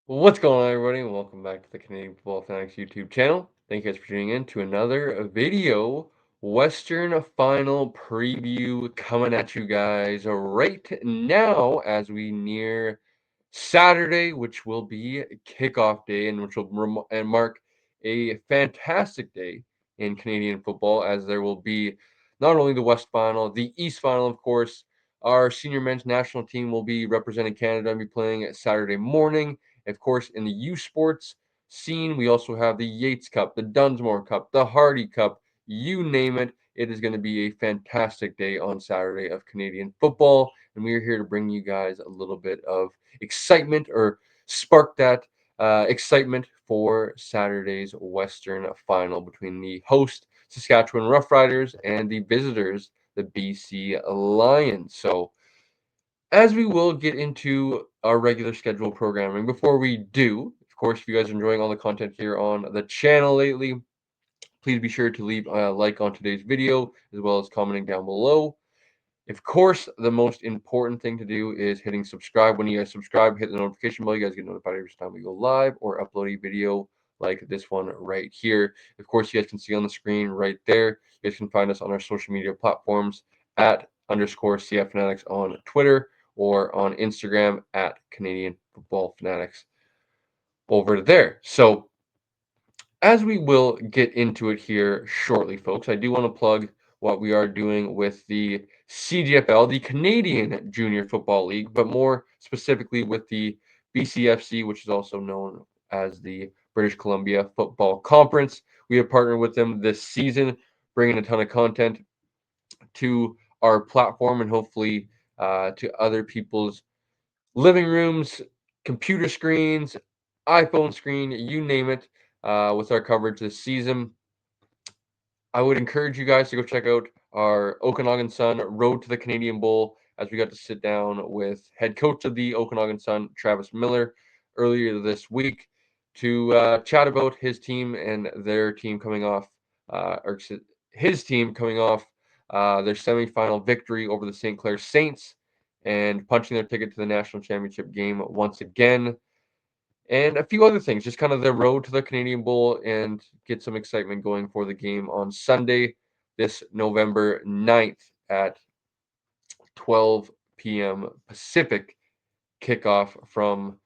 What's going on, everybody? And welcome back to the Canadian Football Fanatics YouTube channel. Thank you guys for tuning in to another video. Western Final preview coming at you guys right now as we near Saturday, which will be kickoff day and which will mark a fantastic day in Canadian football, as there will be not only the West Final, the East Final, of course. Our senior men's national team will be representing Canada and be playing Saturday morning. Of course, in the U Sports scene, we also have the Yates Cup, the Dunsmore Cup, the Hardy Cup, you name it. It is going to be a fantastic day on Saturday of Canadian football, and we are here to bring you guys a little bit of excitement or spark that excitement for Saturday's Western Final between the host Saskatchewan Roughriders and the visitors, the BC Lions. So, as we will get into our regular schedule programming, before we do, of course, if you guys are enjoying all the content here on the channel lately, please be sure to leave a like on today's video as well as commenting down below. Of course, the most important thing to do is hitting subscribe. When you guys subscribe, hit the notification bell. You guys get notified every time we go live or upload a video like this one right here. Of course, you guys can see on the screen right there. You guys can find us on our social media platforms at _CF Fanatics on Twitter or on Instagram at Canadian Football Fanatics over there. So, as we will get into it here shortly, folks, I do want to plug what we are doing with the CGFL, the Canadian Junior Football League, but more specifically with the BCFC, which is also known as the British Columbia Football Conference. We have partnered with them this season, bringing a ton of content to our platform and hopefully to other people's living rooms, computer screens, iPhone screen, you name it, with our coverage this season. I would encourage you guys to go check out our Okanagan Sun Road to the Canadian Bowl, as we got to sit down with head coach of the Okanagan Sun, Travis Miller, earlier this week to chat about his team and their team coming off, or his team coming off their semifinal victory over the St. Clair Saints and punching their ticket to the national championship game once again, and a few other things, just kind of the road to the Canadian Bowl and get some excitement going for the game on Sunday, this November 9th at 12 p.m. Pacific, kickoff from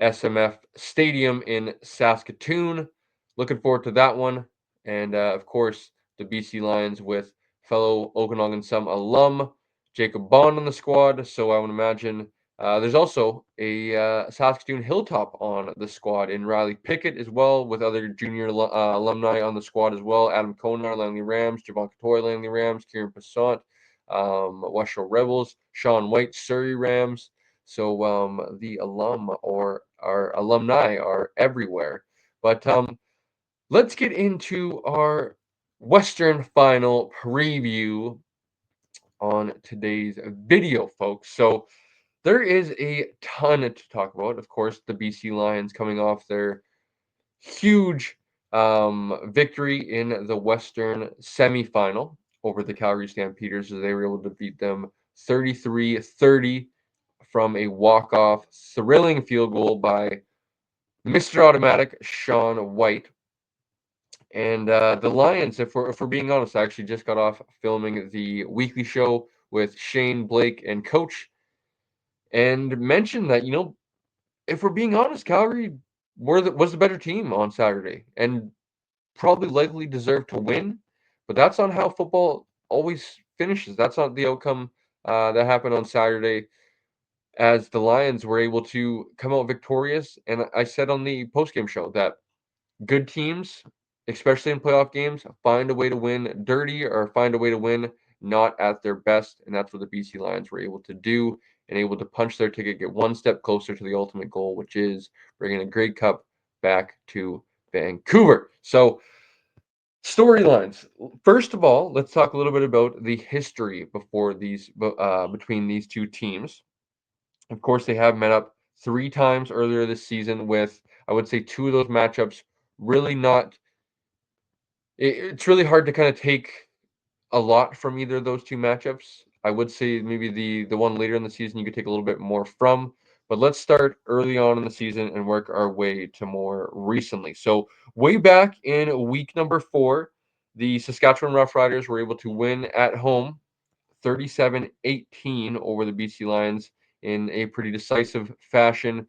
SMF Stadium in Saskatoon. Looking forward to that one. And of course, the BC Lions with fellow Okanagan Sun alum Jacob Bond on the squad. So I would imagine there's also a Saskatoon Hilltop on the squad in Riley Pickett as well, with other junior alumni on the squad as well. Adam Konar, Langley Rams, Javon Katoy, Langley Rams, Kieran Passant, West Shore Rebels, Sean White, Surrey Rams. So the alum or our alumni are everywhere. But let's get into our Western Final preview on today's video, folks. So there is a ton to talk about. Of course, the BC Lions coming off their huge victory in the Western semifinal over the Calgary Stampeders, as they were able to beat them 33-30 from a walk-off thrilling field goal by Mr. Automatic Sean White. And the Lions, if we're being honest, I actually just got off filming the weekly show with Shane, Blake, and Coach, and mentioned that, if we're being honest, Calgary was the better team on Saturday and probably likely deserved to win. But that's not how football always finishes. That's not the outcome that happened on Saturday, as the Lions were able to come out victorious. And I said on the postgame show that good teams, especially in playoff games, find a way to win dirty or find a way to win not at their best. And that's what the BC Lions were able to do, and able to punch their ticket, get one step closer to the ultimate goal, which is bringing a Grey Cup back to Vancouver. So, storylines. First of all, let's talk a little bit about the history between these two teams. Of course, they have met up 3 times earlier this season, with, I would say, 2 of those matchups really not. It's really hard to kind of take a lot from either of those 2 matchups. I would say maybe the one later in the season you could take a little bit more from, But let's start early on in the season and work our way to more recently. So, way back in week number 4, the Saskatchewan Roughriders were able to win at home 37-18 over the BC Lions in a pretty decisive fashion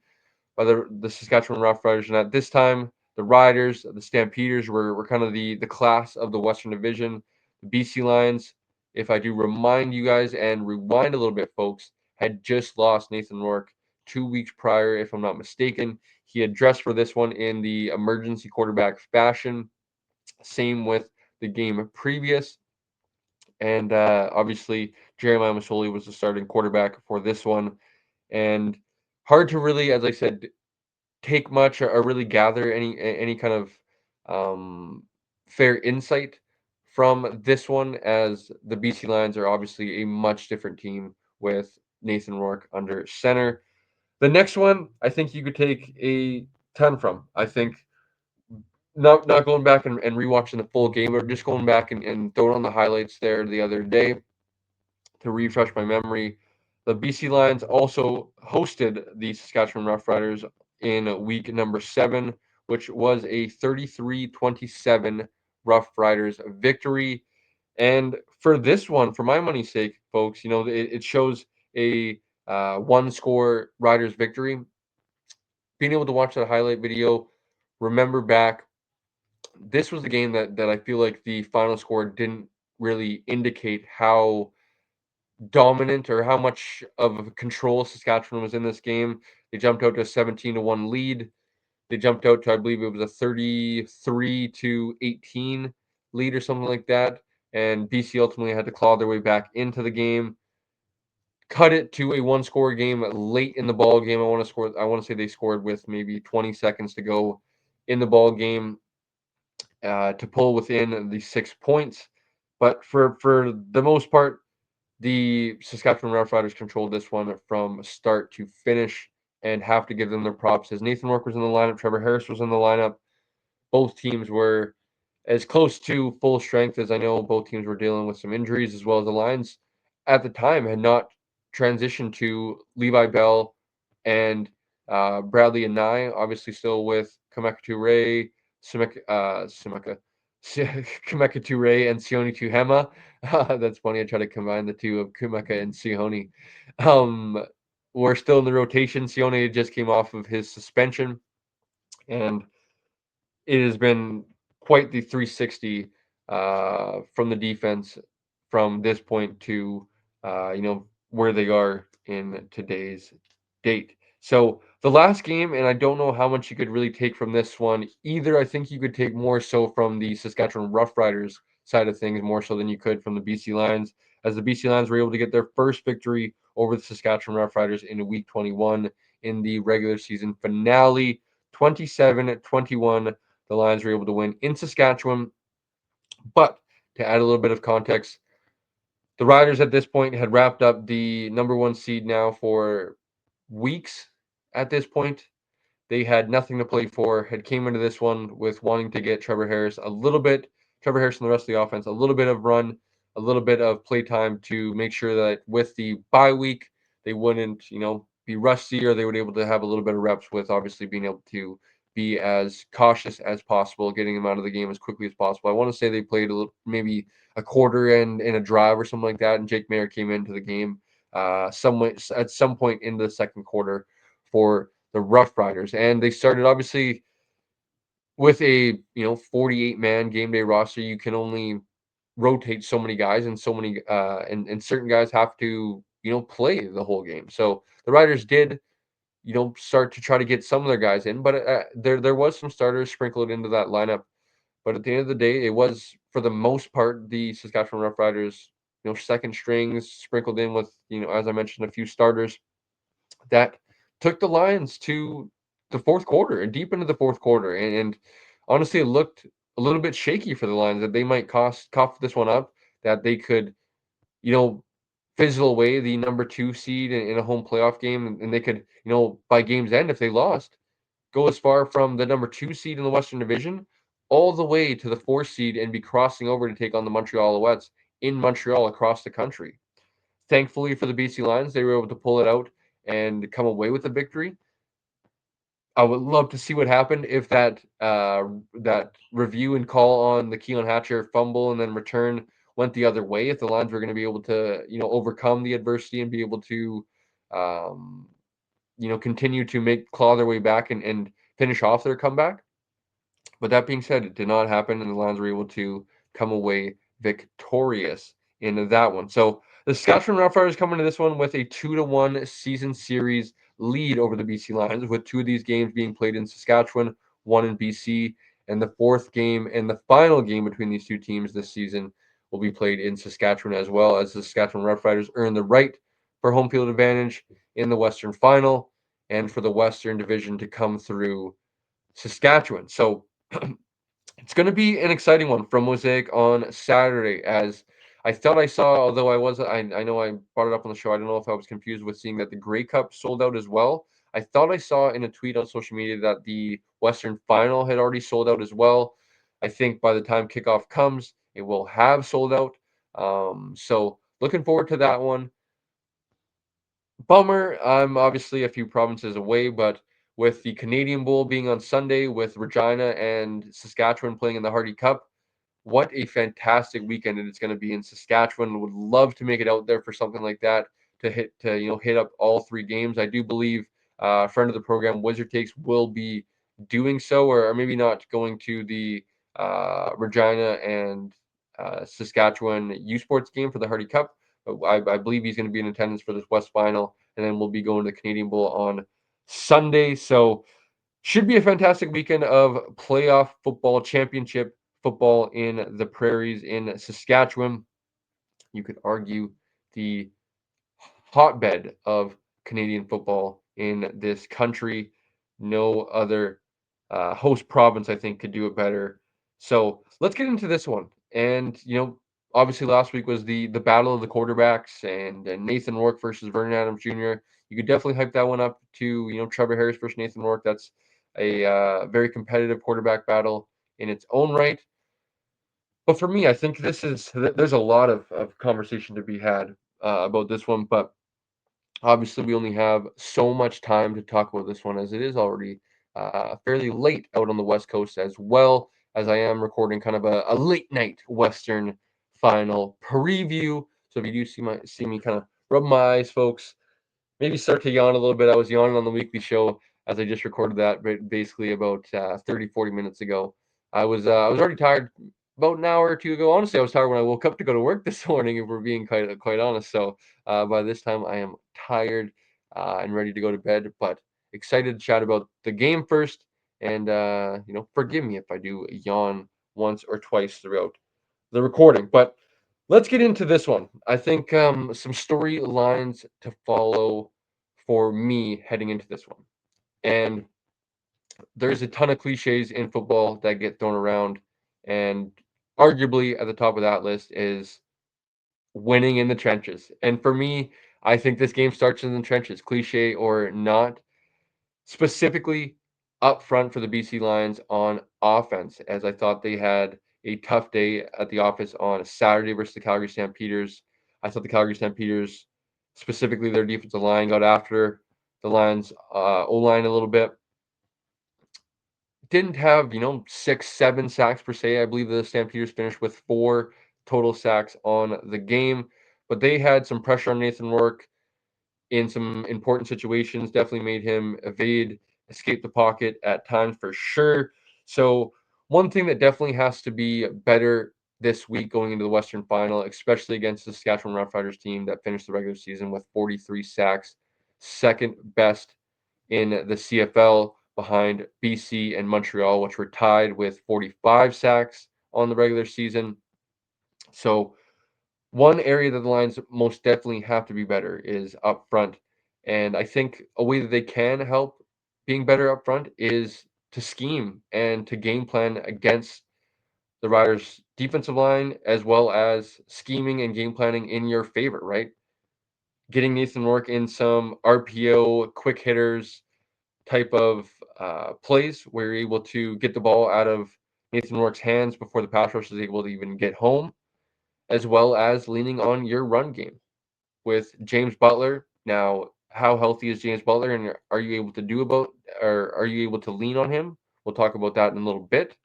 by the Saskatchewan Roughriders. And at this time, the Riders, the Stampeders were kind of the class of the Western Division. The BC Lions, if I do remind you guys and rewind a little bit, folks, had just lost Nathan Rourke 2 weeks prior, if I'm not mistaken. He had dressed for this one in the emergency quarterback fashion. Same with the game previous. And obviously, Jeremiah Masoli was the starting quarterback for this one. And hard to really, as I said, take much or really gather any kind of fair insight from this one, as the BC Lions are obviously a much different team with Nathan Rourke under center. The next one, I think you could take a ton from. I think not going back and rewatching the full game, or just going back and throwing on the highlights there the other day to refresh my memory. The BC Lions also hosted the Saskatchewan Roughriders in week number 7, which was a 33-27 Roughriders victory. And for this one, for my money's sake, folks, it shows a one-score Riders victory. Being able to watch that highlight video, remember back, this was the game that I feel like the final score didn't really indicate how dominant or how much of control Saskatchewan was in this game. They jumped out to a 17-1 lead. They jumped out to, I believe it was a 33-18 lead or something like that. And BC ultimately had to claw their way back into the game, cut it to a one-score game late in the ball game. I want to say they scored with maybe 20 seconds to go in the ball game to pull within the 6 points. But for the most part, the Saskatchewan Roughriders controlled this one from start to finish, and have to give them their props, as Nathan Rourke was in the lineup, Trevor Harris was in the lineup. Both teams were as close to full strength, as I know both teams were dealing with some injuries, as well as the Lions at the time had not transitioned to Levi Bell and Bradley and Nye, obviously still with Kameka Toure, Kameka Toure and Sione Tuhema. That's funny. I try to combine the two of Kameka and Sione. We're still in the rotation. Sione just came off of his suspension, and it has been quite the 360 from the defense from this point to where they are in today's date. So the last game, and I don't know how much you could really take from this one either. I think you could take more so from the Saskatchewan Roughriders side of things, more so than you could from the BC Lions, as the BC Lions were able to get their first victory over the Saskatchewan Roughriders in week 21 in the regular season finale, 27-21. The Lions were able to win in Saskatchewan. But to add a little bit of context, the Riders at this point had wrapped up the number 1 seed now for weeks at this point. They had nothing to play for, had came into this one with wanting to get Trevor Harris and the rest of the offense, a little bit of run, a little bit of play time to make sure that with the bye week, they wouldn't, be rusty, or they would be able to have a little bit of reps with obviously being able to be as cautious as possible, getting them out of the game as quickly as possible. I want to say they played maybe a quarter and in a drive or something like that, and Jake Mayer came into the game at some point in the second quarter for the Rough Riders. And they started obviously with a 48-man game day roster. You can only rotate so many guys, and so many and certain guys have to play the whole game. So the Riders did start to try to get some of their guys in, but there was some starters sprinkled into that lineup. But at the end of the day, it was for the most part the Saskatchewan Roughriders, second strings sprinkled in with, as I mentioned, a few starters that took the Lions to the fourth quarter and deep into the fourth quarter. And honestly, it looked a little bit shaky for the Lions, that they might cough this one up, that they could, you know, fizzle away the number 2 seed in a home playoff game. And they could, by game's end, if they lost, go as far from the number 2 seed in the Western Division all the way to the 4 seed and be crossing over to take on the Montreal Alouettes in Montreal across the country. Thankfully for the BC Lions, they were able to pull it out and come away with a victory. I would love to see what happened if that review and call on the Keelan Hatcher fumble and then return went the other way. If the Lions were going to be able to, overcome the adversity and be able to, um, continue to claw their way back and finish off their comeback. But that being said, it did not happen, and the Lions were able to come away victorious in that one. So the Saskatchewan Roughriders come into this one with a 2-1 season series lead over the BC Lions, with two of these games being played in Saskatchewan, one in BC, and the fourth game and the final game between these two teams this season will be played in Saskatchewan, as well as the Saskatchewan Roughriders earn the right for home field advantage in the Western Final and for the Western Division to come through Saskatchewan. So it's going to be an exciting one from Mosaic on Saturday. As I thought I saw, although I know I brought it up on the show. I don't know if I was confused with seeing that the Grey Cup sold out as well. I thought I saw in a tweet on social media that the Western Final had already sold out as well. I think by the time kickoff comes, it will have sold out. So looking forward to that one. Bummer. I'm obviously a few provinces away, but with the Canadian Bowl being on Sunday, with Regina and Saskatchewan playing in the Hardy Cup, what a fantastic weekend it's going to be in Saskatchewan. Would love to make it out there for something like that hit up all three games. I do believe a friend of the program, Wizard Takes, will be doing so, or maybe not going to the Regina and Saskatchewan U Sports game for the Hardy Cup. But I believe he's going to be in attendance for this West Final, and then we'll be going to the Canadian Bowl on Sunday. So should be a fantastic weekend of playoff football, championship football in the prairies in Saskatchewan. You could argue the hotbed of Canadian football in this country. No other host province, I think, could do it better. So let's get into this one. And obviously last week was the battle of the quarterbacks and Nathan Rourke versus Vernon Adams Jr. You could definitely hype that one up to Trevor Harris versus Nathan Rourke. That's a very competitive quarterback battle in its own right. But for me, I think there's a lot of conversation to be had about this one, but obviously, we only have so much time to talk about this one, as it is already fairly late out on the West Coast, as well as I am recording kind of a late night Western Final preview. So if you do see me kind of rub my eyes, folks, maybe start to yawn a little bit. I was yawning on the weekly show as I just recorded that, but basically about 30, 40 minutes ago. I was already tired about an hour or two ago. Honestly, I was tired when I woke up to go to work this morning, if we're being quite honest. So by this time, I am tired and ready to go to bed, but excited to chat about the game first. And forgive me if I do yawn once or twice throughout the recording. But let's get into this one. I think some storylines to follow for me heading into this one. And there's a ton of cliches in football that get thrown around. And arguably at the top of that list is winning in the trenches. And for me, I think this game starts in the trenches, cliche or not, specifically up front for the BC Lions on offense, as I thought they had a tough day at the office on Saturday versus the Calgary Stampeders. I thought the Calgary Stampeders, specifically their defensive line, got after the Lions O-line a little bit. Didn't have, 6, 7 sacks per se. I believe the Stampeders finished with 4 total sacks on the game, but they had some pressure on Nathan Rourke in some important situations, definitely made him escape the pocket at times for sure. So one thing that definitely has to be better this week going into the Western Final, especially against the Saskatchewan Roughriders team that finished the regular season with 43 sacks, second best in the CFL behind BC and Montreal, which were tied with 45 sacks on the regular season. So one area that the Lions most definitely have to be better is up front. And I think a way that they can help being better up front is to scheme and to game plan against the Riders' defensive line, as well as scheming and game planning in your favor, right? Getting Nathan Rourke in some RPO, quick hitters type of plays where you're able to get the ball out of Nathan Rourke's hands before the pass rush is able to even get home, as well as leaning on your run game with James Butler now how healthy is James Butler, and are you able to do about, or are you able to lean on him? We'll talk about that in a little bit.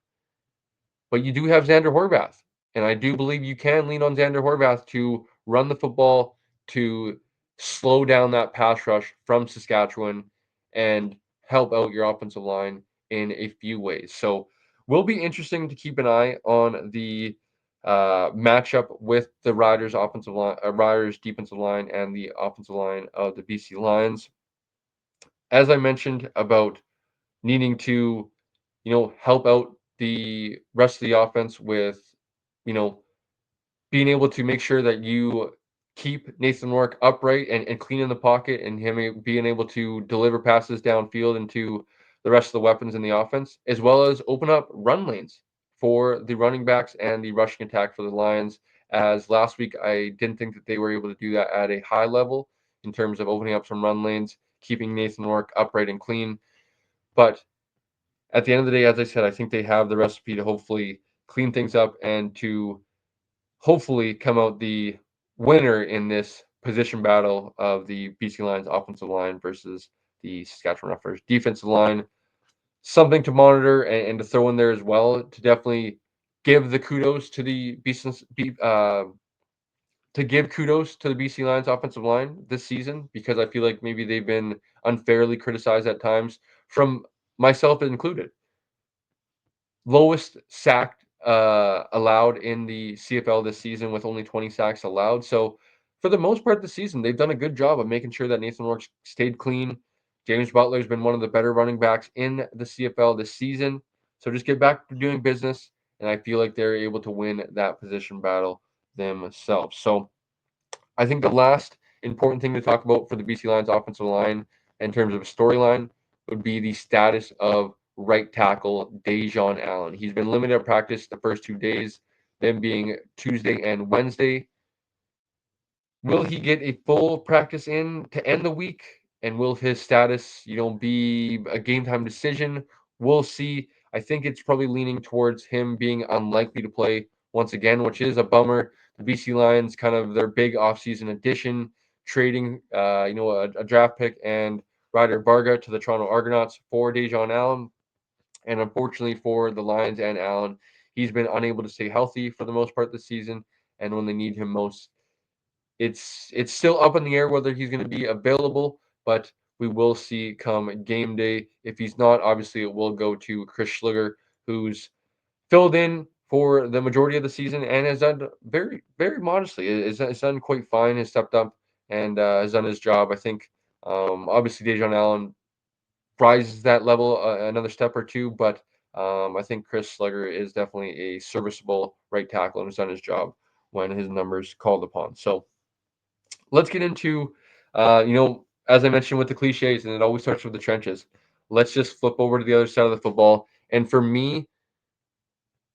But you do have Xander Horvath, and I do believe you can lean on Xander Horvath to run the football, to slow down that pass rush from Saskatchewan, and help out your offensive line in a few ways. So, will be interesting to keep an eye on the matchup with the Riders offensive line, Riders defensive line, and the offensive line of the BC Lions. As I mentioned about needing to, help out the rest of the offense with, you know, being able to make sure that you keep Nathan Rourke upright and clean in the pocket, and him being able to deliver passes downfield into the rest of the weapons in the offense, as well as open up run lanes for the running backs and the rushing attack for the Lions. As last week, I didn't think that they were able to do that at a high level in terms of opening up some run lanes, keeping Nathan Rourke upright and clean. But at the end of the day, as I said, I think they have the recipe to hopefully clean things up and to hopefully come out the winner in this position battle of the BC Lions offensive line versus the Saskatchewan Roughriders defensive line. Something to monitor and to throw in there as well, to definitely give the kudos to the BC Lions offensive line this season, because I feel like maybe they've been unfairly criticized at times, from myself included. Lowest sacked allowed in the CFL this season, with only 20 sacks allowed. So for the most part of the season, they've done a good job of making sure that Nathan Rourke stayed clean. James Butler has been one of the better running backs in the CFL this season. So just get back to doing business, and I feel like they're able to win that position battle themselves. So I think the last important thing to talk about for the BC Lions offensive line in terms of a storyline would be the status of right tackle Dejon Allen. He's been limited at practice the first 2 days, them being Tuesday and Wednesday. Will he get a full practice in to end the week? And will his status, be a game time decision? We'll see. I think it's probably leaning towards him being unlikely to play once again, which is a bummer. The BC Lions, kind of their big offseason addition, trading, a draft pick and Ryder Varga to the Toronto Argonauts for Dejon Allen. And unfortunately for the Lions and Allen, he's been unable to stay healthy for the most part this season. And when they need him most, it's still up in the air whether he's going to be available, but we will see come game day. If he's not, obviously it will go to Chris Schluger, who's filled in for the majority of the season and has done very, very modestly. Has done quite fine. Has stepped up and has done his job. I think obviously Dejon Allen rises that level another step or two, but I think Chris Slugger is definitely a serviceable right tackle and has done his job when his numbers called upon. So let's get into, as I mentioned with the cliches, and it always starts with the trenches. Let's just flip over to the other side of the football. And for me,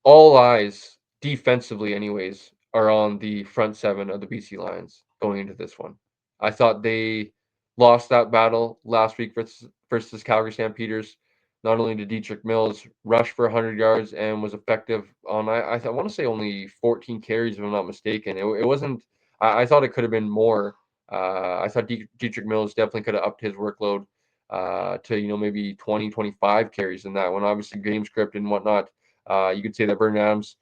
all eyes defensively, anyways, are on the front seven of the BC Lions going into this one. I thought they lost that battle last week versus Calgary Stampeders. Not only did Dietrich Mills rush for 100 yards and was effective on, I want to say only 14 carries, if I'm not mistaken. It wasn't, I thought it could have been more. I thought Dietrich Mills definitely could have upped his workload to, maybe 20, 25 carries in that one. Obviously, game script and whatnot, you could say that Vernon Adams,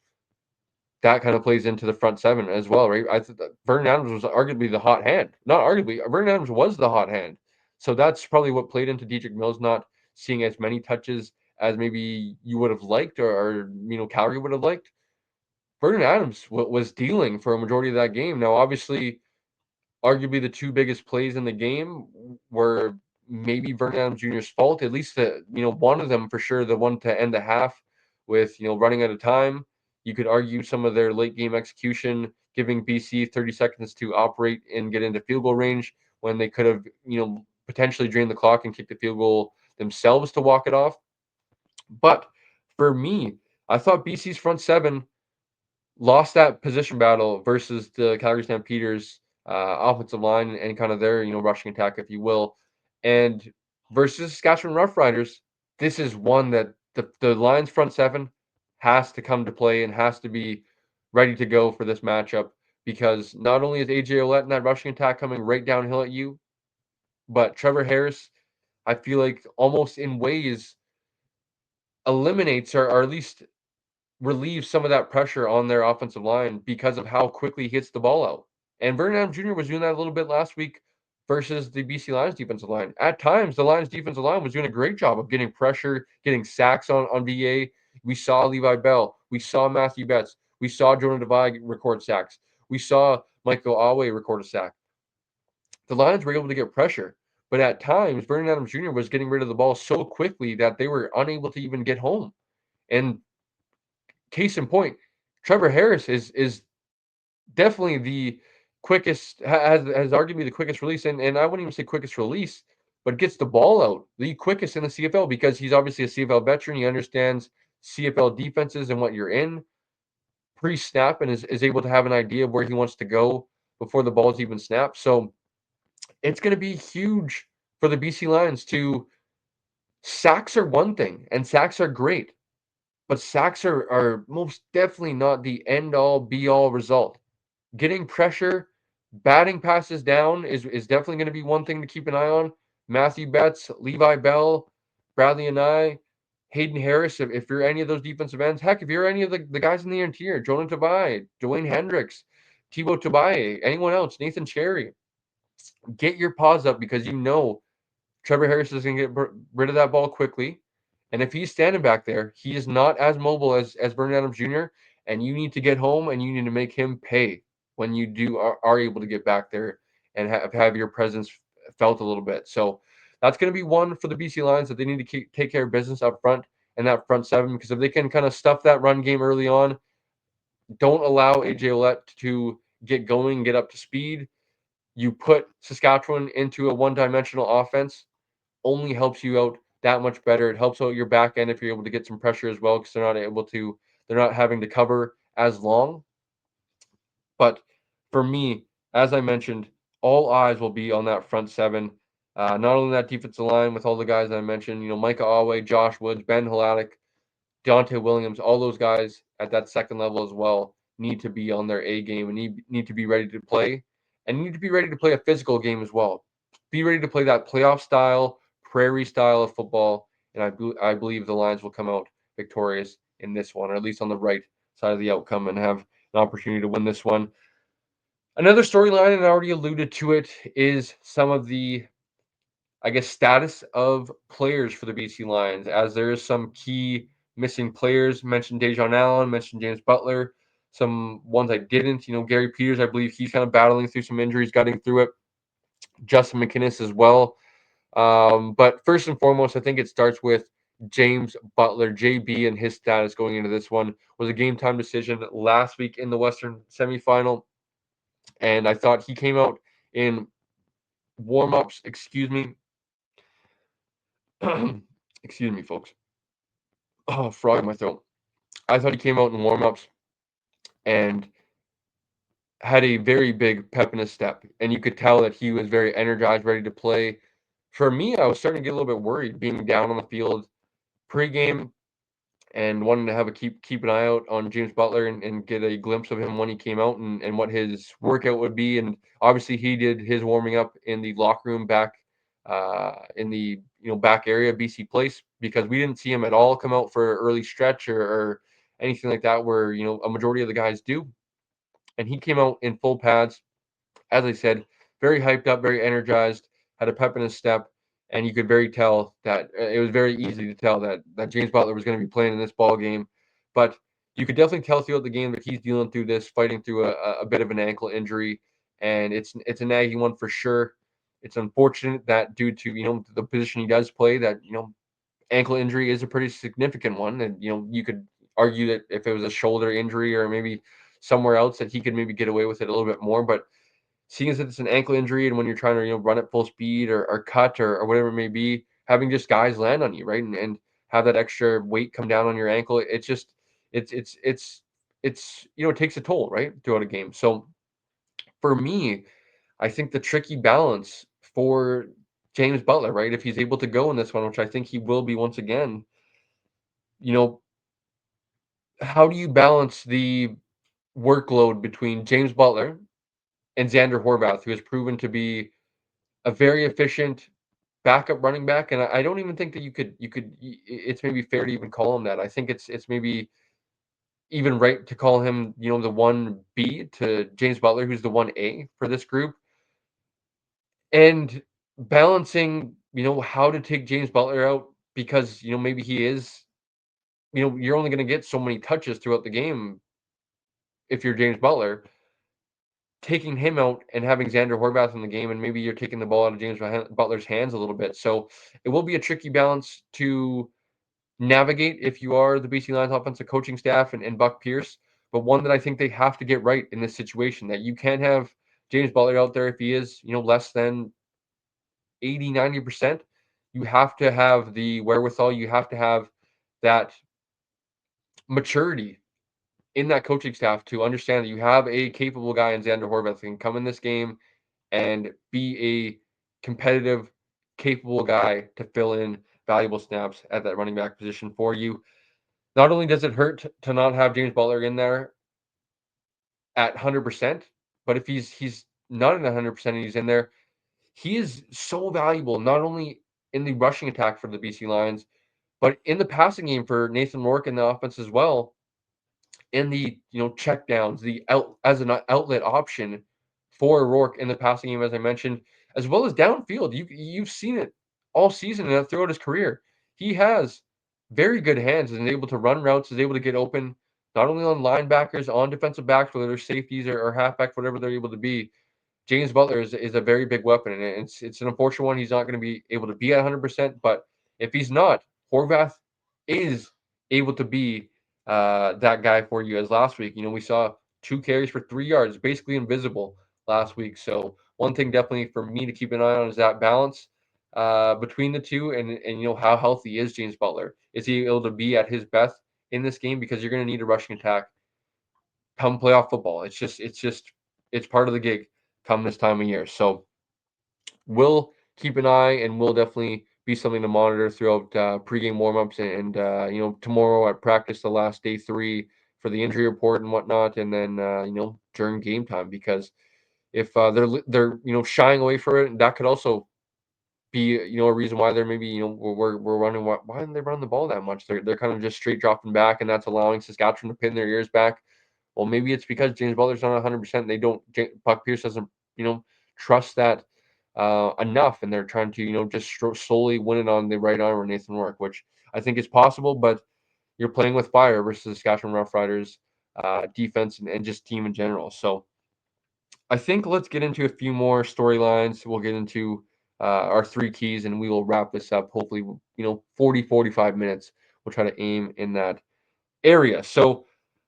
that kind of plays into the front seven as well, right? I think that Vernon Adams was arguably the hot hand. Not arguably, Vernon Adams was the hot hand. So that's probably what played into Dietrich Mills not seeing as many touches as maybe you would have liked, or Calgary would have liked. Vernon Adams was dealing for a majority of that game. Now, obviously, arguably the two biggest plays in the game were maybe Vernon Adams Jr.'s fault. At least one of them for sure, the one to end the half with running out of time. You could argue some of their late game execution, giving BC 30 seconds to operate and get into field goal range when they could have potentially drained the clock and kicked the field goal themselves to walk it off. But for me, I thought BC's front seven lost that position battle versus the Calgary Stampeders offensive line and kind of their rushing attack, if you will, and versus Saskatchewan Roughriders. This is one that the Lions front seven has to come to play and has to be ready to go for this matchup, because not only is AJ Ouellette in that rushing attack coming right downhill at you, But Trevor Harris, I feel like almost in ways eliminates or at least relieves some of that pressure on their offensive line because of how quickly he hits the ball out. And Vernon Adams Jr. was doing that a little bit last week versus the BC Lions defensive line. At times, the Lions defensive line was doing a great job of getting pressure, getting sacks on VA. We saw Levi Bell. We saw Matthew Betts. We saw Jonah Devine record sacks. We saw Michael Ouellette record a sack. The Lions were able to get pressure, but at times, Vernon Adams Jr. was getting rid of the ball so quickly that they were unable to even get home. And case in point, Trevor Harris is definitely the quickest has arguably the quickest release, and I wouldn't even say quickest release, but gets the ball out the quickest in the CFL because he's obviously a CFL veteran. He understands CFL defenses and what you're in pre-snap and is able to have an idea of where he wants to go before the ball's even snapped. So it's going to be huge for the BC Lions to sacks are one thing, and sacks are great, but sacks are most definitely not the end all be all result. Getting pressure, batting passes down is definitely going to be one thing to keep an eye on. Matthew Betts, Levi Bell, Bradley and Hayden Harris, if you're any of those defensive ends, heck, if you're any of the guys in the interior, Jonah Tabai, Dwayne Hendricks, Thibaut Tabai, anyone else, Nathan Cherry, get your paws up because you know Trevor Harris is going to get rid of that ball quickly. And if he's standing back there, he is not as mobile as Vernon Adams Jr. And you need to get home and you need to make him pay when you are able to get back there and have your presence felt a little bit. So that's going to be one for the BC Lions that they need to take care of business up front and that front seven because if they can kind of stuff that run game early on, don't allow AJ Ouellette to get going, get up to speed. You put Saskatchewan into a one-dimensional offense only helps you out that much better. It helps out your back end if you're able to get some pressure as well because they're not having to cover as long. But for me, as I mentioned, all eyes will be on that front seven. Not only that defensive line with all the guys I mentioned, Micah Alway, Josh Woods, Ben Haladic, Deontay Williams, all those guys at that second level as well need to be on their A game and need to be ready to play and need to be ready to play a physical game as well. Be ready to play that playoff style, prairie style of football, and I believe the Lions will come out victorious in this one, or at least on the right side of the outcome and have an opportunity to win this one. Another storyline, and I already alluded to it, is some of the status of players for the BC Lions, as there is some key missing players. Mentioned Dejon Allen, mentioned James Butler, some ones I didn't. Gary Peters, I believe he's kind of battling through some injuries, getting through it. Justin McInnes as well. But first and foremost, I think it starts with James Butler, JB, and his status going into this one was a game time decision last week in the Western semifinal. And I thought he came out in warm-ups, excuse me, excuse me, folks. Oh, frog in my throat. I thought he came out in warm-ups and had a very big pep in his step, and you could tell that he was very energized, ready to play. For me, I was starting to get a little bit worried being down on the field pregame and wanting to have a keep an eye out on James Butler and get a glimpse of him when he came out and what his workout would be. And obviously, he did his warming up in the locker room back in the back area of BC Place because we didn't see him at all come out for an early stretch or anything like that where a majority of the guys do. And he came out in full pads, as I said, very hyped up, very energized, had a pep in his step, and you could very tell that it was very easy to tell that James Butler was going to be playing in this ball game. But you could definitely tell throughout the game that he's dealing through this, fighting through a bit of an ankle injury, and it's a nagging one for sure. It's unfortunate that due to the position he does play, that ankle injury is a pretty significant one, and you could argue that if it was a shoulder injury or maybe somewhere else that he could maybe get away with it a little bit more, but seeing as it's an ankle injury and when you're trying to run at full speed or cut or whatever it may be, having just guys land on you, right, and have that extra weight come down on your ankle, it's just it's it takes a toll, right, throughout a game. So for me, I think the tricky balance for James Butler, right, if he's able to go in this one, which I think he will be once again, you know, how do you balance the workload between James Butler and Xander Horvath, who has proven to be a very efficient backup running back, and I don't even think that it's maybe fair to even call him that. I think it's maybe even right to call him, the 1B to James Butler, who's the 1A for this group, and balancing, how to take James Butler out because, maybe he is, you're only going to get so many touches throughout the game if you're James Butler. Taking him out and having Xander Horvath in the game, and maybe you're taking the ball out of James Butler's hands a little bit. So it will be a tricky balance to navigate if you are the BC Lions offensive coaching staff and Buck Pierce, but one that I think they have to get right in this situation, that you can't have James Butler out there if he is, less than 80, 90%. You have to have the wherewithal. You have to have that maturity in that coaching staff to understand that you have a capable guy in Xander Horvath that can come in this game and be a competitive, capable guy to fill in valuable snaps at that running back position for you. Not only does it hurt to not have James Butler in there at 100%, but if he's not at 100% and he's in there, he is so valuable, not only in the rushing attack for the BC Lions, but in the passing game for Nathan Rourke and the offense as well, in the, check downs, as an outlet option for Rourke in the passing game, as I mentioned, as well as downfield. You've seen it all season and throughout his career. He has very good hands and is able to run routes, is able to get open, not only on linebackers, on defensive backs, whether they're safeties or halfbacks, whatever they're able to be. James Butler is a very big weapon, and it's an unfortunate one. He's not going to be able to be at 100%, but if he's not, Horvath is able to be that guy for you. As last week, we saw 2 carries for 3 yards, basically invisible last week. So one thing definitely for me to keep an eye on is that balance between the two, and how healthy is James Butler? Is he able to be at his best in this game? Because you're going to need a rushing attack come playoff football. It's part of the gig come this time of year. So we'll keep an eye, and we'll definitely be something to monitor throughout pregame warmups and tomorrow at practice, the last day 3 for the injury report and whatnot, and then during game time, because if they're shying away from it, that could also be a reason why they're maybe we're running. Why didn't they run the ball that much? They're kind of just straight dropping back, and that's allowing Saskatchewan to pin their ears back. Well, maybe it's because James Butler's not 100%. They don't. Buck Pierce doesn't, trust that enough, and they're trying to, just slowly win it on the right arm of Nathan Rourke, which I think is possible. But you're playing with fire versus Saskatchewan Roughriders defense and just team in general. So I think let's get into a few more storylines. We'll get into our 3 keys, and we will wrap this up. Hopefully, 40, 45 minutes. We'll try to aim in that area. So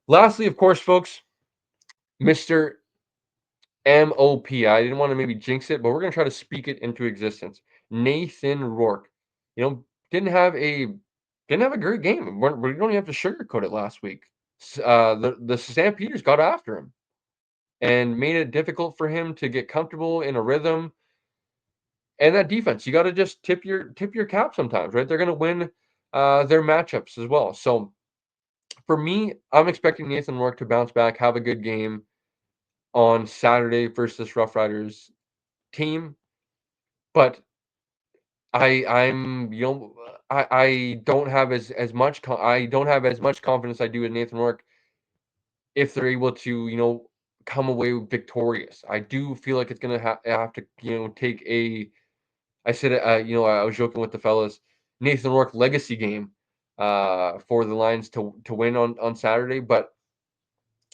lastly, of course, folks, Mr. MOP. I didn't want to maybe jinx it, but we're going to try to speak it into existence. Nathan Rourke, didn't have a great game. We don't even have to sugarcoat it last week. The Stampeders got after him and made it difficult for him to get comfortable in a rhythm. And that defense, you got to just tip your cap sometimes, right? They're going to win their matchups as well. So for me, I'm expecting Nathan Rourke to bounce back, have a good game on Saturday versus Rough Riders team, but I'm I don't have as much I don't have as much confidence I do in Nathan Rourke if they're able to come away victorious. I do feel like it's gonna have to take a I said I was joking with the fellas, Nathan Rourke legacy game for the Lions to win on Saturday, but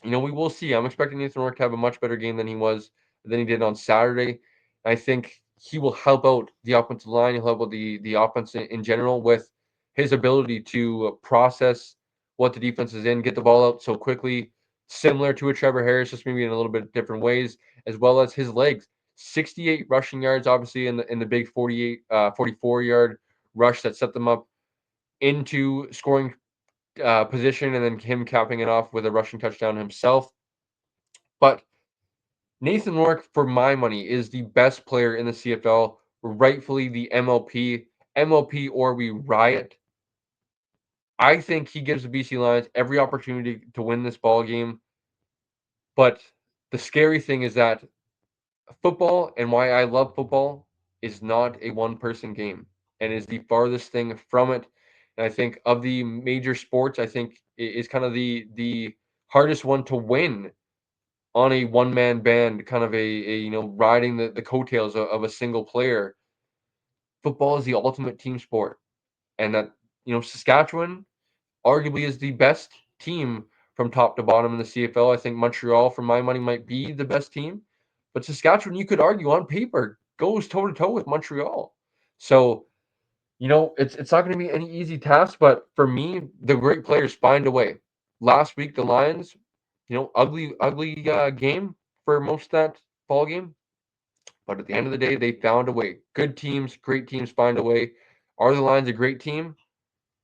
we will see. I'm expecting Nathan Rourke to have a much better game than he did on Saturday. I think he will help out the offensive line. He'll help out the offense in general with his ability to process what the defense is in, get the ball out so quickly, similar to a Trevor Harris, just maybe in a little bit different ways, as well as his legs. 68 rushing yards, obviously in the big 44-yard rush that set them up into scoring position, and then him capping it off with a rushing touchdown himself. But Nathan Rourke, for my money, is the best player in the CFL, rightfully the MLP. MLP or we riot. I think he gives the BC Lions every opportunity to win this ball game. But the scary thing is that football, and why I love football, is not a one-person game and is the farthest thing from it. And I think of the major sports, I think it is kind of the hardest one to win on a one-man band, kind of a riding the coattails of a single player. Football is the ultimate team sport, and that Saskatchewan arguably is the best team from top to bottom in the CFL. I think Montreal, for my money, might be the best team, but Saskatchewan, you could argue on paper, goes toe to toe with Montreal. So it's not going to be any easy task, but for me, the great players find a way. Last week, the Lions, ugly game for most of that ball game, but at the end of the day, they found a way. Good teams, great teams find a way. Are the Lions a great team?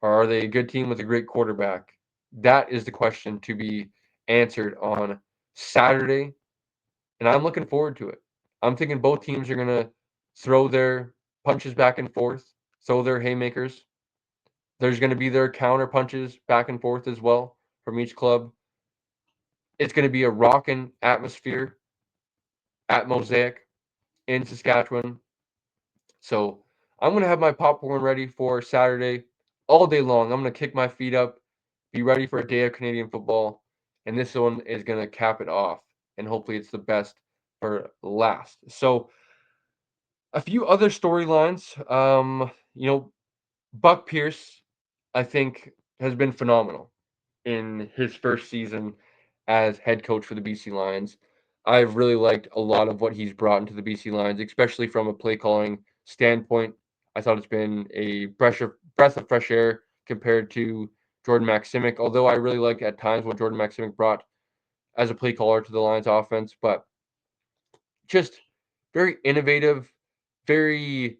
Or are they a good team with a great quarterback? That is the question to be answered on Saturday, and I'm looking forward to it. I'm thinking both teams are going to throw their punches back and forth, throw their haymakers. There's going to be their counter punches back and forth as well from each club. It's going to be a rocking atmosphere at Mosaic in Saskatchewan. So I'm going to have my popcorn ready for Saturday all day long. I'm going to kick my feet up, be ready for a day of Canadian football, and this one is going to cap it off. And hopefully it's the best for last. So a few other storylines. Buck Pierce, I think, has been phenomenal in his first season as head coach for the BC Lions. I've really liked a lot of what he's brought into the BC Lions, especially from a play calling standpoint. I thought it's been a breath of fresh air compared to Jordan Maximic, although I really liked at times what Jordan Maximic brought as a play caller to the Lions offense, but just very innovative, very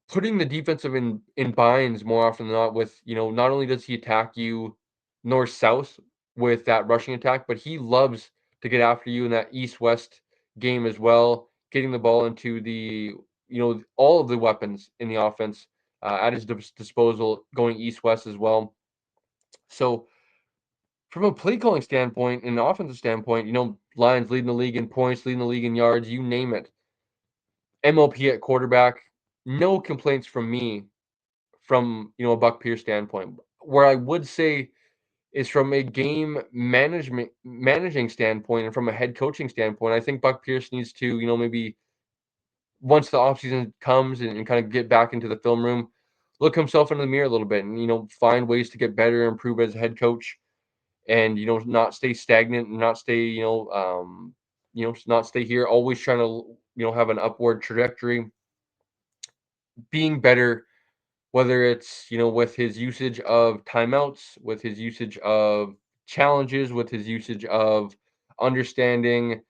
putting the defensive in binds more often than not with, not only does he attack you north south with that rushing attack, but he loves to get after you in that east west game as well, getting the ball into all of the weapons in the offense at his disposal, going east west as well. So from a play calling standpoint and an offensive standpoint, Lions leading the league in points, leading the league in yards, you name it. MLP at quarterback, no complaints from me from a Buck Pierce standpoint. Where I would say is from a game managing standpoint and from a head coaching standpoint, I think Buck Pierce needs to, maybe once the offseason comes and kind of get back into the film room, look himself into the mirror a little bit and, find ways to get better and improve as a head coach and, not stay stagnant and not stay, not stay here, always trying to, have an upward trajectory, being better, whether it's, with his usage of timeouts, with his usage of challenges, with his usage of understanding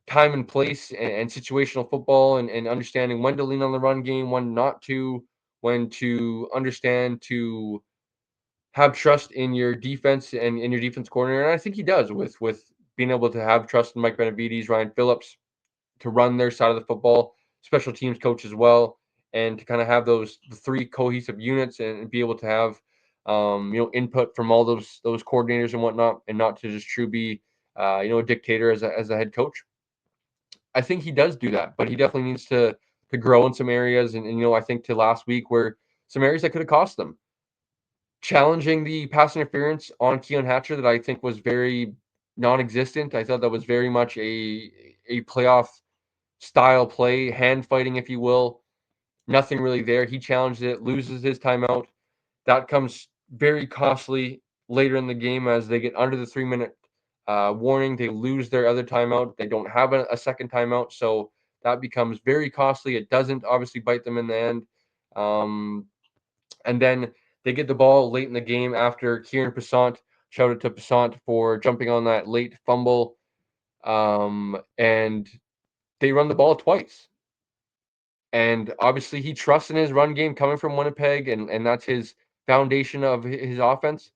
time and place and situational football and understanding when to lean on the run game, when not to, when to understand to have trust in your defense and in your defense corner. And I think he does with being able to have trust in Mike Benavides, Ryan Phillips, to run their side of the football, special teams coach as well, and to kind of have the three cohesive units and be able to have input from all those coordinators and whatnot, and not to just true be a dictator as a head coach. I think he does do that, but he definitely needs to grow in some areas, and I think to last week where some areas that could have cost them. Challenging the pass interference on Keon Hatcher that I think was very non-existent. I thought that was very much a playoff style play, hand fighting, if you will. Nothing really there. He challenged it, loses his timeout. That comes very costly later in the game as they get under the 3-minute warning. They lose their other timeout. They don't have a second timeout, so that becomes very costly. It doesn't obviously bite them in the end. And then they get the ball late in the game after Kieran Passant. Shout out to Passant for jumping on that late fumble. And they run the ball twice. And obviously he trusts in his run game coming from Winnipeg, and that's his foundation of his offense.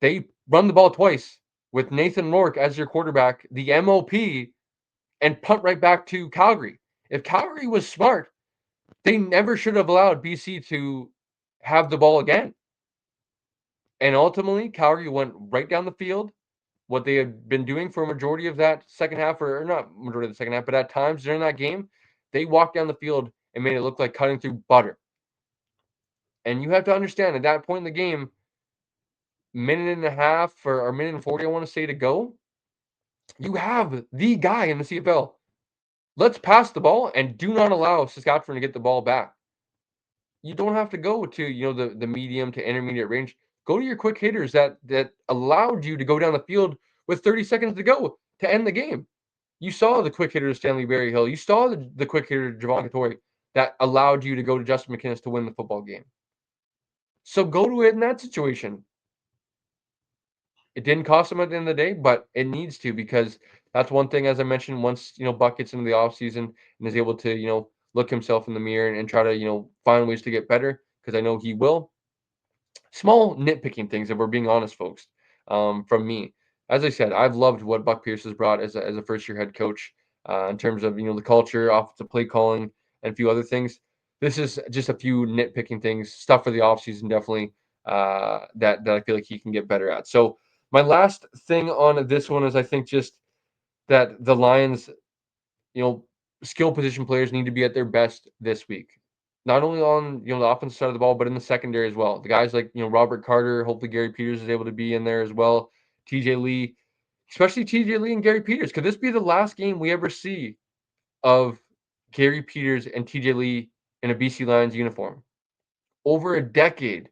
They run the ball twice with Nathan Rourke as your quarterback, the MOP, and punt right back to Calgary. If Calgary was smart, they never should have allowed BC to have the ball again. And ultimately, Calgary went right down the field, what they had been doing for a majority of that second half, or not majority of the second half, but at times during that game, They walked down the field and made it look like cutting through butter. And you have to understand, at that point in the game, minute and a half or minute and 40, I want to say, to go, you have the guy in the CFL. Let's pass the ball and do not allow Saskatchewan to get the ball back. You don't have to go to, the medium to intermediate range. Go to your quick hitters that allowed you to go down the field with 30 seconds to go to end the game. You saw the quick hitter Stanley Berryhill. You saw the quick hitter Javon Couture that allowed you to go to Justin McInnis to win the football game. So go to it in that situation. It didn't cost him at the end of the day, but it needs to, because that's one thing, as I mentioned, once, Buck gets into the offseason and is able to, look himself in the mirror and try to, find ways to get better, because I know he will. Small nitpicking things, if we're being honest, folks, from me. As I said, I've loved what Buck Pierce has brought as a first-year head coach, in terms of, the culture, offensive play calling, and a few other things. This is just a few nitpicking things, stuff for the offseason, definitely, that I feel like he can get better at. So my last thing on this one is, I think, just that the Lions, you know, skill position players need to be at their best this week. Not only on, the offensive side of the ball, but in the secondary as well. The guys like, Robert Carter, hopefully Gary Peters is able to be in there as well. TJ Lee, especially TJ Lee and Gary Peters. Could this be the last game we ever see of Gary Peters and TJ Lee in a BC Lions uniform? Over a decade,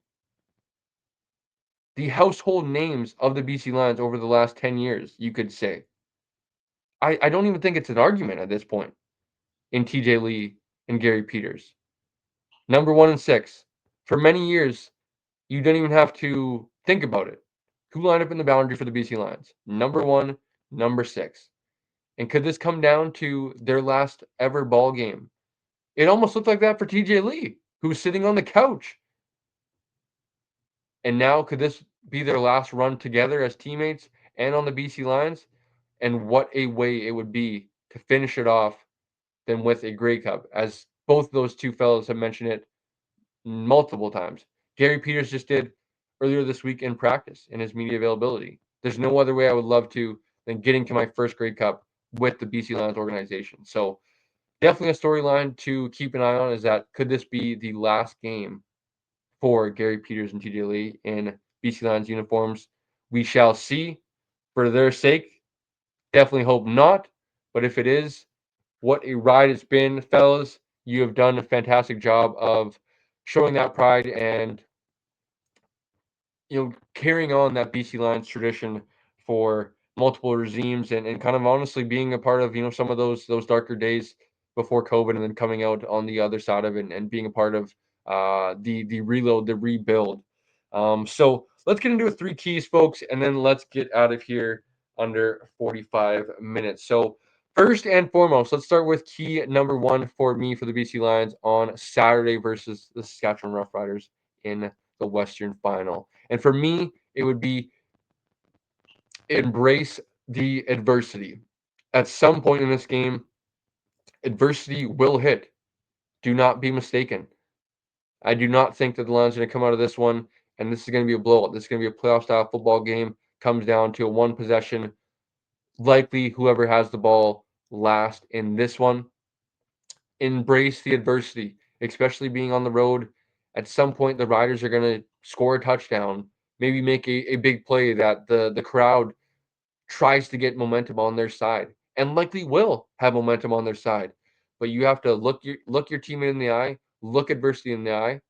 the household names of the BC Lions over the last 10 years, you could say. I don't even think it's an argument at this point in TJ Lee and Gary Peters. Number 1 and 6. For many years, you didn't even have to think about it. Who lined up in the boundary for the BC Lions? Number 1, number 6. And could this come down to their last ever ball game? It almost looked like that for TJ Lee, who was sitting on the couch. And now, could this be their last run together as teammates and on the BC Lions? And what a way it would be to finish it off than with a Grey Cup, as both those two fellows have mentioned it multiple times. Gary Peters just did earlier this week in practice in his media availability. There's no other way I would love to than getting to my first Grey Cup with the BC Lions organization. So definitely a storyline to keep an eye on, is that could this be the last game for Gary Peters and TJ Lee in BC Lions uniforms? We shall see. For their sake, definitely hope not. But if it is, what a ride it's been, fellas. You have done a fantastic job of showing that pride and, carrying on that BC Lions tradition for multiple regimes, and kind of honestly being a part of, some of those darker days before COVID, and then coming out on the other side of it, and being a part of the reload, the rebuild. So let's get into 3 keys, folks, and then let's get out of here under 45 minutes. So first and foremost, let's start with key number 1 for me for the BC Lions on Saturday versus the Saskatchewan Roughriders in the Western Final. And for me, it would be embrace the adversity. At some point in this game, adversity will hit. Do not be mistaken. I do not think that the Lions are going to come out of this one, and this is going to be a blowout. This is going to be a playoff-style football game. Comes down to a one possession. Likely whoever has the ball last in this one. Embrace the adversity, especially being on the road. At some point, the Riders are going to score a touchdown, maybe make a big play that the crowd tries to get momentum on their side, and likely will have momentum on their side. But you have to look your teammate in the eye, look adversity in the eye,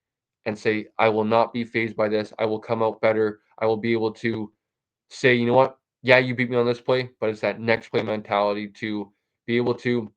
and say, I will not be fazed by this. I will come out better. I will be able to say, you know what? Yeah, you beat me on this play, but it's that next play mentality to be able to,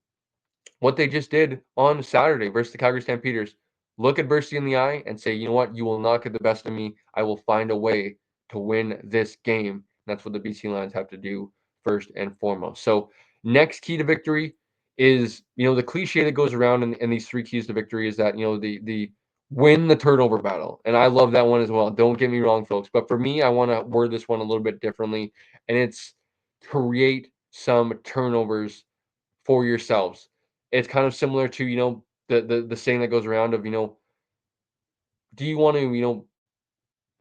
what they just did on Saturday versus the Calgary Stampeders. Look adversity in the eye and say, you know what? You will not get the best of me. I will find a way to win this game. And that's what the BC Lions have to do first and foremost. So next key to victory is, the cliche that goes around in these 3 keys to victory is that, the win the turnover battle. And I love that one as well. Don't get me wrong, folks. But for me, I want to word this one a little bit differently. And it's create some turnovers for yourselves. It's kind of similar to, the saying that goes around of, do you want to,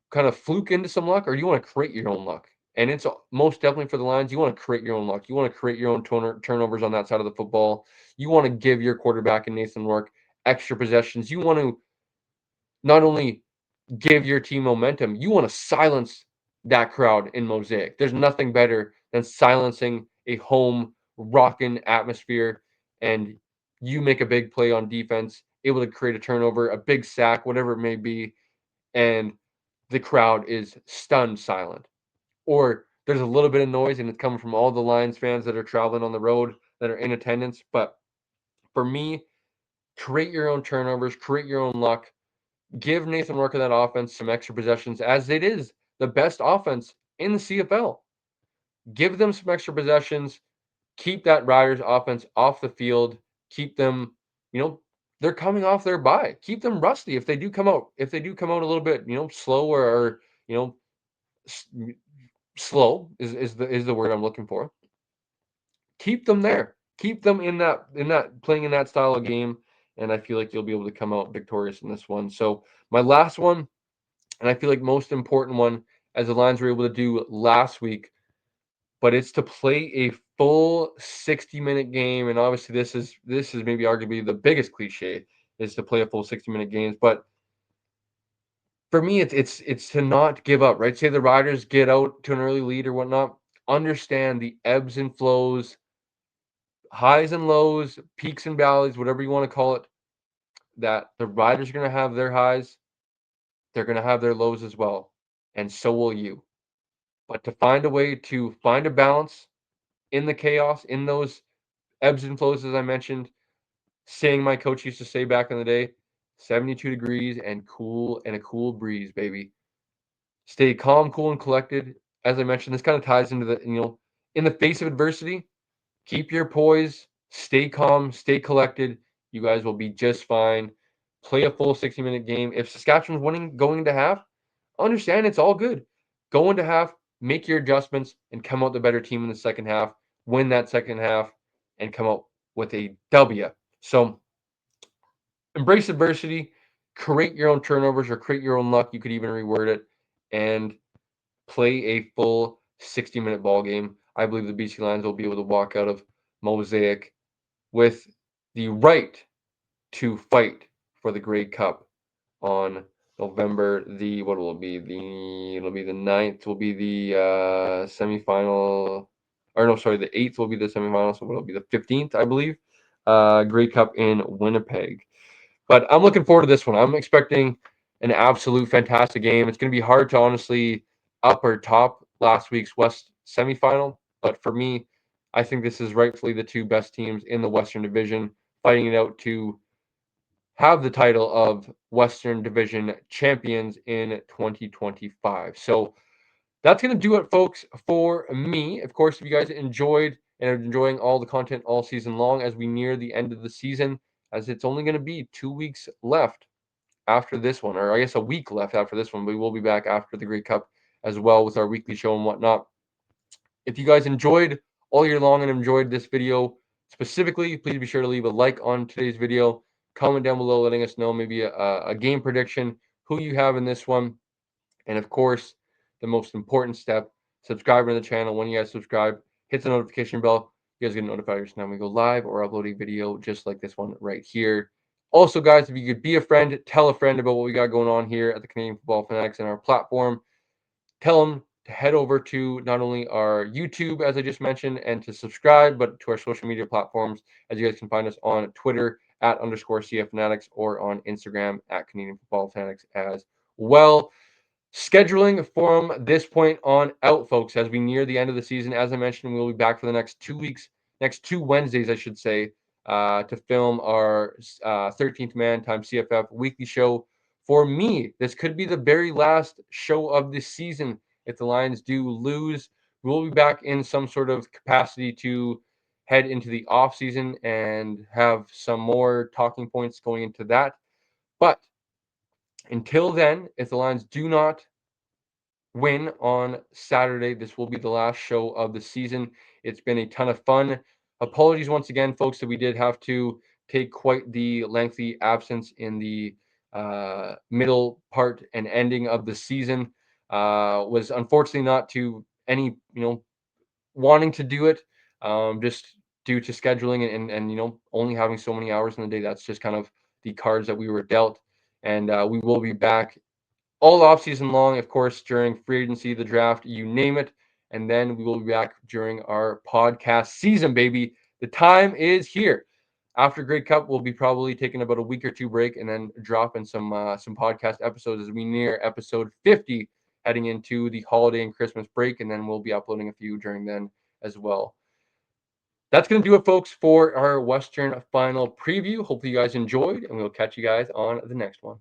kind of fluke into some luck, or do you want to create your own luck? And it's most definitely for the Lions. You want to create your own luck. You want to create your own turnovers on that side of the football. You want to give your quarterback and Nathan Rourke extra possessions. You want to not only give your team momentum, you want to silence that crowd in Mosaic. There's nothing better than silencing a home rocking atmosphere, and you make a big play on defense, able to create a turnover, a big sack, whatever it may be, and the crowd is stunned silent. Or there's a little bit of noise and it's coming from all the Lions fans that are traveling on the road that are in attendance. But for me, create your own turnovers, create your own luck, give Nathan Rourke and that offense some extra possessions, as it is the best offense in the CFL. Give them some extra possessions, keep that Riders offense off the field, keep them, they're coming off their bye. Keep them rusty if they do come out. If they do come out a little bit, slow or you know, s- slow is the word I'm looking for. Keep them there. Keep them in that playing in that style of game, and I feel like you'll be able to come out victorious in this one. So my last one, and I feel like most important one, as the Lions were able to do last week, but it's to play a full 60-minute game. And obviously this is maybe arguably the biggest cliche, is to play a full 60-minute games. But for me, it's to not give up, right? Say the Riders get out to an early lead or whatnot. Understand the ebbs and flows, highs and lows, peaks and valleys, whatever you want to call it, that the Riders are going to have their highs, they're going to have their lows as well, and so will you. But to find a way to find a balance in the chaos, in those ebbs and flows, as I mentioned, saying my coach used to say back in the day, 72 degrees and cool and a cool breeze, baby. Stay calm, cool, and collected. As I mentioned, this kind of ties into in the face of adversity, keep your poise, stay calm, stay collected. You guys will be just fine. Play a full 60-minute game. If Saskatchewan's winning going into half, understand it's all good. Go into half, make your adjustments, and come out the better team in the second half. Win that second half, and come out with a W. So embrace adversity, create your own turnovers or create your own luck. You could even reword it, and play a full 60-minute ball game. I believe the BC Lions will be able to walk out of Mosaic with the right to fight for the Grey Cup on November the what will it be? It'll be the 9th will be the semifinal, or no, sorry, the 8th will be the semifinal, so it'll be the 15th, I believe. Grey Cup in Winnipeg. But I'm looking forward to this one. I'm expecting an absolute fantastic game. It's going to be hard to honestly up or top last week's West semifinal, but for me, I think this is rightfully the two best teams in the Western Division fighting it out to have the title of Western Division champions in 2025. So that's going to do it, folks, for me. Of course, if you guys enjoyed and are enjoying all the content all season long as we near the end of the season, as it's only going to be 2 weeks left after this one, or I guess a week left after this one. We will be back after the Grey Cup as well with our weekly show and whatnot. If you guys enjoyed all year long and enjoyed this video specifically, please be sure to leave a like on today's video. Comment down below letting us know maybe a game prediction, who you have in this one. And of course, the most important step, subscribing to the channel. When you guys subscribe, hit the notification bell. You guys get notified each time we go live or upload a video just like this one right here. Also, guys, if you could be a friend, tell a friend about what we got going on here at the Canadian Football Fanatics and our platform. Tell them to head over to not only our YouTube, as I just mentioned, and to subscribe, but to our social media platforms, as you guys can find us on Twitter at _CF Fanatics or on Instagram at Canadian Football Fanatics as well. Scheduling from this point on out, folks, as we near the end of the season. As I mentioned, we'll be back for the next 2 weeks, next 2 Wednesdays, I should say, to film our 13th Man times CFF weekly show. For me, this could be the very last show of this season. If the Lions do lose, we'll be back in some sort of capacity to head into the off season and have some more talking points going into that. But until then, if the Lions do not win on Saturday, this will be the last show of the season. It's been a ton of fun. Apologies once again, folks, that we did have to take quite the lengthy absence in the middle part and ending of the season. Was unfortunately not to any, wanting to do it, just due to scheduling and only having so many hours in the day. That's just kind of the cards that we were dealt. And we will be back all off season long, of course, during free agency, the draft, you name it. And then we will be back during our podcast season, baby. The time is here. After Grey Cup, we'll be probably taking about a week or two break and then dropping some podcast episodes as we near episode 50, heading into the holiday and Christmas break, and then we'll be uploading a few during then as well. That's going to do it, folks, for our Western Final preview. Hopefully you guys enjoyed, and we'll catch you guys on the next one.